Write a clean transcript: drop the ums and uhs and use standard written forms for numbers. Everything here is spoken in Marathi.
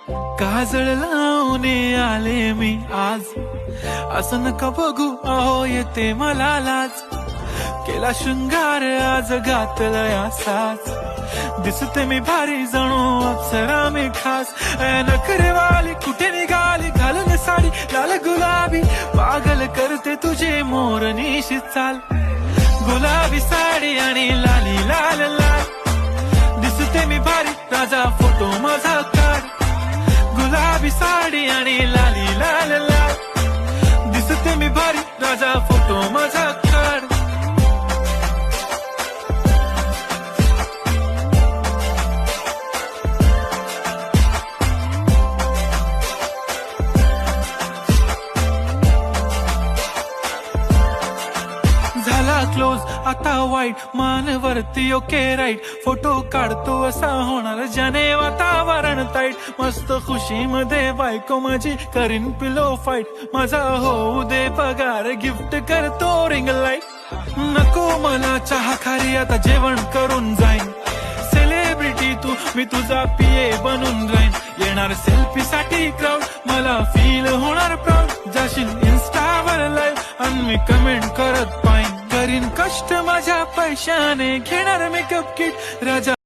काजळ लावून आले मी आज, असं नका बघू अहो येते मला लाज. केला शृंगार आज घातलाय असाच, दिसते मी भारी जणू अप्सरा मी खास. नखरेवाली कुठे निघाली घालून साडी लाल गुलाबी, पागल करते तुझे मोरनीशी चाल. गुलाबी साडी आणि लाली लाल लाल, दिसते मी भारी राजा फोटो माझा काढ. गुलाबी साडी आणि लाली लाल लाल, दिसते मी भारी राजा फोटो माझा काढ. झाला क्लोज आता वाईट, मानवरती ओके राईट. फोटो काढतो असा होणार ज्याने वातावरण ताईट. मस्त खुशी मध्ये बायको माझी करीन पिलो फाईट. माझा होऊ दे पगार गिफ्ट करतो रिंग लाईट. नको मला चहा खारी आता जेवण करून जाईन. सेलिब्रिटी तू मी तुझा पिये बनून राहीन. येणार सेल्फी साठी क्राऊड मला फील होणार प्राऊड. जाशील इन्स्टावर लाईव्ह आणि मी कमेंट करत पाहिन. करीन कष्ट माझ्या पैशाने घेणार मेकअप किट राजा.